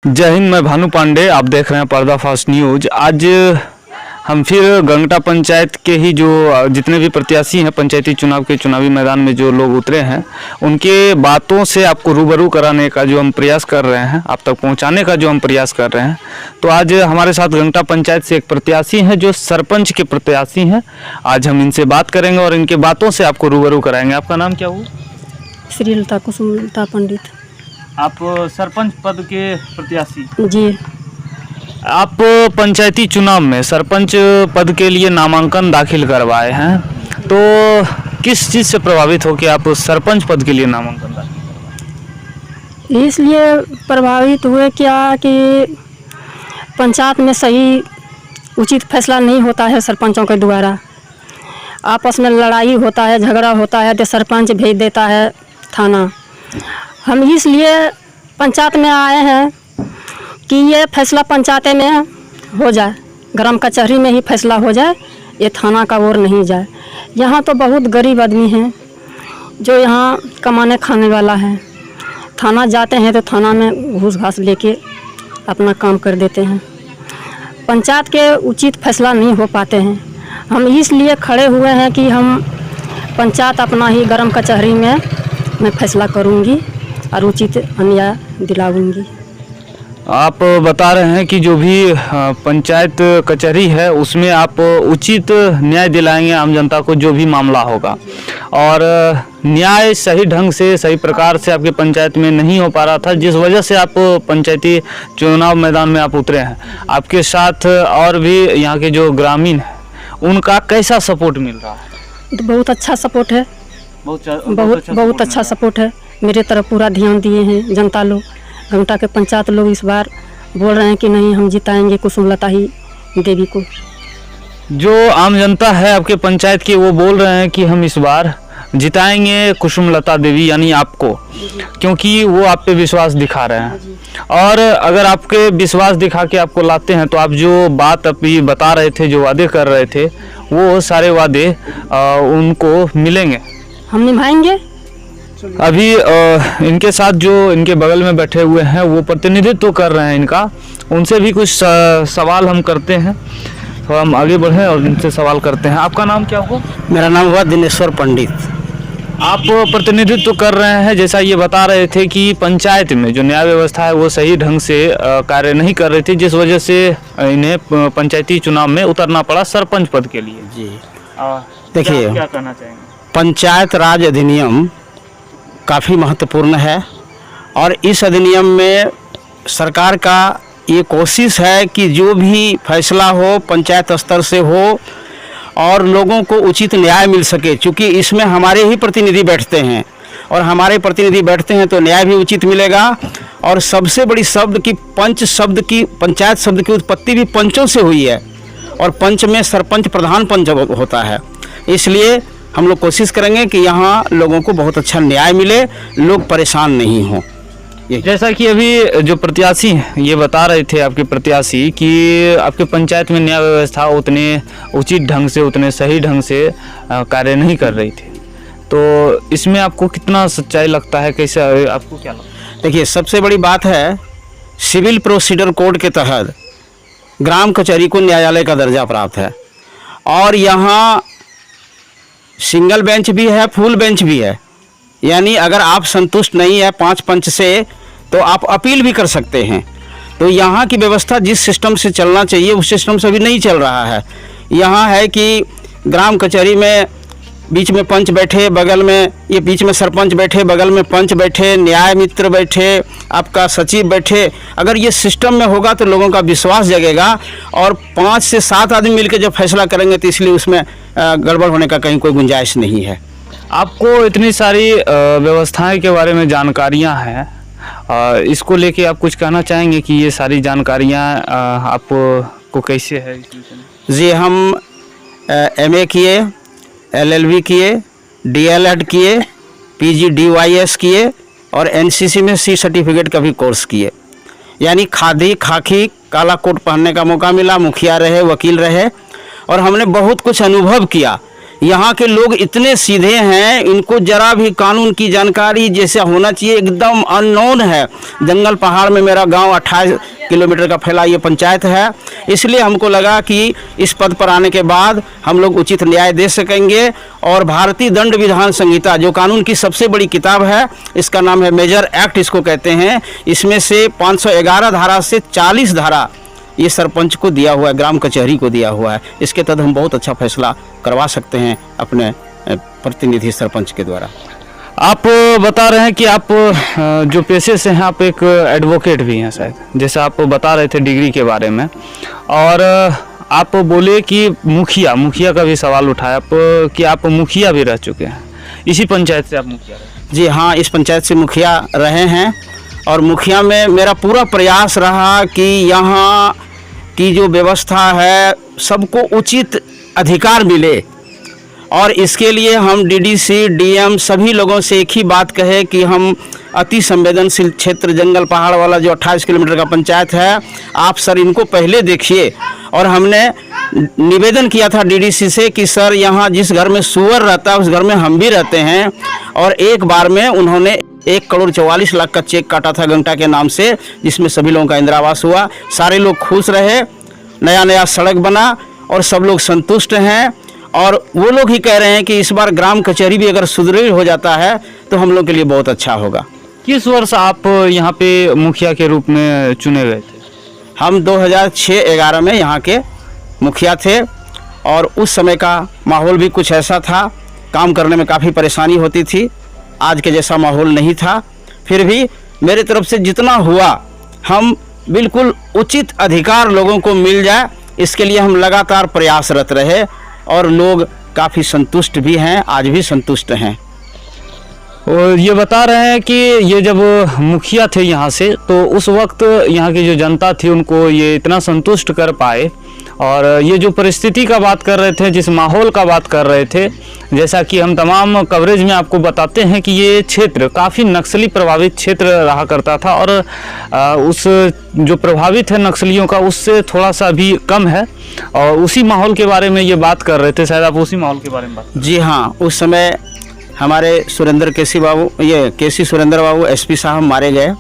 जय हिंद, मैं भानु पांडे। आप देख रहे हैं पर्दाफाश न्यूज। आज हम फिर गंगटा पंचायत के ही जो जितने भी प्रत्याशी हैं पंचायती चुनाव के चुनावी मैदान में जो लोग उतरे हैं उनके बातों से आपको रूबरू कराने का जो हम प्रयास कर रहे हैं, आप तक पहुंचाने का जो हम प्रयास कर रहे हैं। तो आज हमारे साथ गंगटा पंचायत से एक प्रत्याशी हैं जो सरपंच के प्रत्याशी हैं। आज हम इनसे बात करेंगे और इनके बातों से आपको रूबरू कराएंगे। आपका नाम क्या हुआ? श्रीलता कुसुमलता पंडित। आप सरपंच पद के प्रत्याशी जी। आप पंचायती चुनाव में सरपंच पद के लिए नामांकन दाखिल करवाए हैं, तो किस चीज़ से प्रभावित हो कि आप सरपंच पद के लिए नामांकन दाखिल? इसलिए प्रभावित हुए क्या कि पंचायत में सही उचित फैसला नहीं होता है सरपंचों के द्वारा। आपस में लड़ाई होता है, झगड़ा होता है तो सरपंच भेज देता है थाना। हम इसलिए पंचायत में आए हैं कि ये फैसला पंचायत में हो जाए, ग्राम कचहरी में ही फैसला हो जाए, ये थाना का ओर नहीं जाए। यहाँ तो बहुत गरीब आदमी हैं जो यहाँ कमाने खाने वाला है। थाना जाते हैं तो थाना में घूस घास लेके अपना काम कर देते हैं। पंचायत के उचित फैसला नहीं हो पाते हैं। हम इसलिए खड़े हुए हैं कि हम पंचायत अपना ही ग्राम कचहरी में मैं फैसला करूँगी और उचित न्याय दिलाऊंगी। आप बता रहे हैं कि जो भी पंचायत कचहरी है उसमें आप उचित न्याय दिलाएंगे आम जनता को, जो भी मामला होगा। और न्याय सही ढंग से सही प्रकार से आपके पंचायत में नहीं हो पा रहा था, जिस वजह से आप पंचायती चुनाव मैदान में आप उतरे हैं। आपके साथ और भी यहाँ के जो ग्रामीण हैं उनका कैसा सपोर्ट मिल रहा है? तो बहुत अच्छा सपोर्ट है, बहुत अच्छा सपोर्ट है। मेरे तरफ पूरा ध्यान दिए हैं जनता लोग। गंगटा के पंचायत लोग इस बार बोल रहे हैं कि नहीं, हम जिताएंगे कुसुमलता ही देवी को। जो आम जनता है आपके पंचायत की वो बोल रहे हैं कि हम इस बार जिताएंगे कुसुमलता देवी यानी आपको, क्योंकि वो आप पे विश्वास दिखा रहे हैं। और अगर आपके विश्वास दिखा के आपको लाते हैं तो आप जो बात अभी बता रहे थे, जो वादे कर रहे थे, वो सारे वादे उनको मिलेंगे, हम निभाएंगे। अभी इनके साथ जो इनके बगल में बैठे हुए हैं वो प्रतिनिधित्व कर रहे हैं इनका, उनसे भी कुछ सवाल हम करते हैं। तो हम आगे बढ़ें और इनसे सवाल करते हैं। आपका नाम क्या होगा? मेरा नाम हुआ दिनेश्वर पंडित। आप प्रतिनिधित्व कर रहे हैं, जैसा ये बता रहे थे कि पंचायत में जो न्याय व्यवस्था है वो सही ढंग से कार्य नहीं कर रही थी, जिस वजह से इन्हें पंचायती चुनाव में उतरना पड़ा सरपंच पद के लिए। जी देखिए, क्या कहना चाहेंगे? पंचायत राज अधिनियम काफ़ी महत्वपूर्ण है और इस अधिनियम में सरकार का ये कोशिश है कि जो भी फैसला हो पंचायत स्तर से हो और लोगों को उचित न्याय मिल सके। चूँकि इसमें हमारे ही प्रतिनिधि बैठते हैं और हमारे प्रतिनिधि बैठते हैं तो न्याय भी उचित मिलेगा। और सबसे बड़ी शब्द की पंच शब्द की, पंचायत शब्द की उत्पत्ति भी पंचों से हुई है और पंच में सरपंच प्रधान पंच होता है। इसलिए हम लोग कोशिश करेंगे कि यहाँ लोगों को बहुत अच्छा न्याय मिले, लोग परेशान नहीं हों। जैसा कि अभी जो प्रत्याशी हैं ये बता रहे थे आपके प्रत्याशी कि आपके पंचायत में न्याय व्यवस्था उतने उचित ढंग से, उतने सही ढंग से कार्य नहीं कर रही थी, तो इसमें आपको कितना सच्चाई लगता है? कैसे आपको क्या लगता है? देखिए, सबसे बड़ी बात है सिविल प्रोसीजर कोड के तहत ग्राम कचहरी को न्यायालय का दर्जा प्राप्त है और यहाँ सिंगल बेंच भी है, फुल बेंच भी है। यानी अगर आप संतुष्ट नहीं है 5 पंच से तो आप अपील भी कर सकते हैं। तो यहाँ की व्यवस्था जिस सिस्टम से चलना चाहिए उस सिस्टम से भी नहीं चल रहा है। यहाँ है कि ग्राम कचहरी में बीच में पंच बैठे, बगल में ये बीच में सरपंच बैठे, बगल में पंच बैठे, न्याय मित्र बैठे, आपका सचिव बैठे। अगर ये सिस्टम में होगा तो लोगों का विश्वास जगेगा और 5 से 7 आदमी मिलकर जब फैसला करेंगे तो इसलिए उसमें गड़बड़ होने का कहीं कोई गुंजाइश नहीं है। आपको इतनी सारी व्यवस्थाएं के बारे में जानकारियां हैं, इसको लेके आप कुछ कहना चाहेंगे कि ये सारी जानकारियां आपको कैसे है? जी, हम MA किए, LLB किए, DLED किए, PG DYS किए और NCC में C सर्टिफिकेट का भी कोर्स किए। यानी खादी खाकी काला कोट पहनने का मौका मिला, मुखिया रहे, वकील रहे और हमने बहुत कुछ अनुभव किया यहाँ के लोग इतने सीधे हैं, इनको जरा भी कानून की जानकारी जैसे होना चाहिए एकदम अननोन है। जंगल पहाड़ में मेरा गांव 28 किलोमीटर का फैला ये पंचायत है, इसलिए हमको लगा कि इस पद पर आने के बाद हम लोग उचित न्याय दे सकेंगे। और भारतीय दंड विधान संहिता जो कानून की सबसे बड़ी किताब है, इसका नाम है मेजर एक्ट इसको कहते हैं, इसमें से 511 धारा से 40 धारा ये सरपंच को दिया हुआ है, ग्राम कचहरी को दिया हुआ है। इसके तहत हम बहुत अच्छा फैसला करवा सकते हैं अपने प्रतिनिधि सरपंच के द्वारा। आप बता रहे हैं कि आप जो पेशे से हैं आप एक एडवोकेट भी हैं शायद, जैसा आप बता रहे थे डिग्री के बारे में, और आप बोले कि मुखिया का भी सवाल उठाया आप कि आप मुखिया भी रह चुके हैं, इसी पंचायत से आप मुखिया रहे? जी हाँ, इस पंचायत से मुखिया रहे हैं और मुखिया में मेरा पूरा प्रयास रहा कि यहाँ की जो व्यवस्था है सबको उचित अधिकार मिले। और इसके लिए हम डीडीसी, डीएम सभी लोगों से एक ही बात कहे कि हम अति संवेदनशील क्षेत्र जंगल पहाड़ वाला जो 28 किलोमीटर का पंचायत है, आप सर इनको पहले देखिए। और हमने निवेदन किया था डीडीसी से कि सर यहाँ जिस घर में सुअर रहता है उस घर में हम भी रहते हैं। और एक बार में उन्होंने 1,44,00,000 का चेक काटा था गंगटा के नाम से, जिसमें सभी लोगों का इंदिरा आवास हुआ। सारे लोग खुश रहे, नया सड़क बना और सब लोग संतुष्ट हैं। और वो लोग ही कह रहे हैं कि इस बार ग्राम कचहरी भी अगर सुदृढ़ हो जाता है तो हम लोग के लिए बहुत अच्छा होगा। किस वर्ष आप यहाँ पे मुखिया के रूप में चुने गए थे? हम 2006-11 में यहाँ के मुखिया थे और उस समय का माहौल भी कुछ ऐसा था, काम करने में काफ़ी परेशानी होती थी, आज के जैसा माहौल नहीं था। फिर भी मेरे तरफ से जितना हुआ हम बिल्कुल उचित अधिकार लोगों को मिल जाए, इसके लिए हम लगातार प्रयासरत रहे और लोग काफ़ी संतुष्ट भी हैं, आज भी संतुष्ट हैं। और ये बता रहे हैं कि ये जब मुखिया थे यहाँ से तो उस वक्त यहाँ की जो जनता थी उनको ये इतना संतुष्ट कर पाए। और ये जो परिस्थिति का बात कर रहे थे, जिस माहौल का बात कर रहे थे, जैसा कि हम तमाम कवरेज में आपको बताते हैं कि ये क्षेत्र काफ़ी नक्सली प्रभावित क्षेत्र रहा करता था और उस जो प्रभावित है नक्सलियों का उससे थोड़ा सा भी कम है। और उसी माहौल के बारे में ये बात कर रहे थे, शायद आप उसी माहौल के बारे में बात। जी हाँ, उस समय हमारे केसी सुरेंद्र बाबू एसपी साहब मारे गए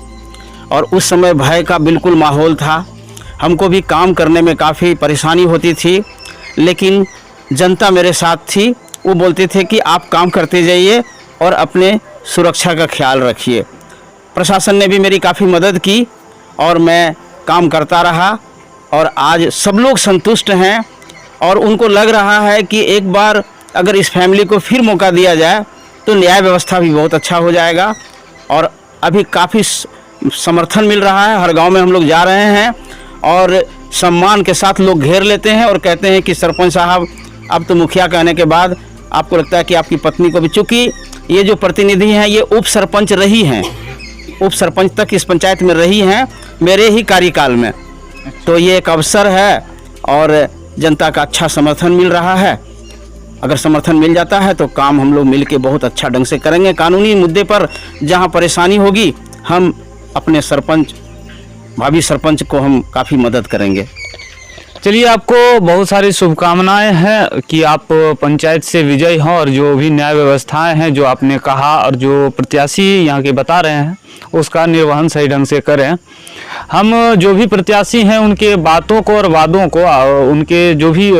और उस समय भय का बिल्कुल माहौल था। हमको भी काम करने में काफ़ी परेशानी होती थी, लेकिन जनता मेरे साथ थी। वो बोलते थे कि आप काम करते जाइए और अपने सुरक्षा का ख्याल रखिए। प्रशासन ने भी मेरी काफ़ी मदद की और मैं काम करता रहा और आज सब लोग संतुष्ट हैं और उनको लग रहा है कि एक बार अगर इस फैमिली को फिर मौका दिया जाए तो न्याय व्यवस्था भी बहुत अच्छा हो जाएगा। और अभी काफ़ी समर्थन मिल रहा है, हर गांव में हम लोग जा रहे हैं और सम्मान के साथ लोग घेर लेते हैं और कहते हैं कि सरपंच साहब अब तो मुखिया कहने के बाद आपको लगता है कि आपकी पत्नी को भी, चूँकि ये जो प्रतिनिधि हैं ये उप सरपंच रही हैं, उप सरपंच तक इस पंचायत में रही हैं मेरे ही कार्यकाल में, तो ये एक अवसर है और जनता का अच्छा समर्थन मिल रहा है। अगर समर्थन मिल जाता है तो काम हम लोग मिलके बहुत अच्छा ढंग से करेंगे। कानूनी मुद्दे पर जहां परेशानी होगी हम अपने भावी सरपंच को हम काफ़ी मदद करेंगे। चलिए, आपको बहुत सारी शुभकामनाएं हैं कि आप पंचायत से विजयी हों और जो भी न्याय व्यवस्थाएं हैं जो आपने कहा और जो प्रत्याशी यहाँ के बता रहे हैं उसका निर्वहन सही ढंग से करें। हम जो भी प्रत्याशी हैं उनके बातों को और वादों को, उनके जो भी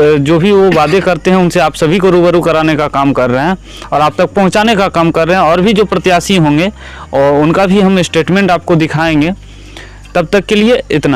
वो वादे करते हैं उनसे आप सभी को रूबरू कराने का काम कर रहे हैं और आप तक पहुंचाने का काम कर रहे हैं। और भी जो प्रत्याशी होंगे और उनका भी हम स्टेटमेंट आपको दिखाएंगे। तब तक के लिए इतना है।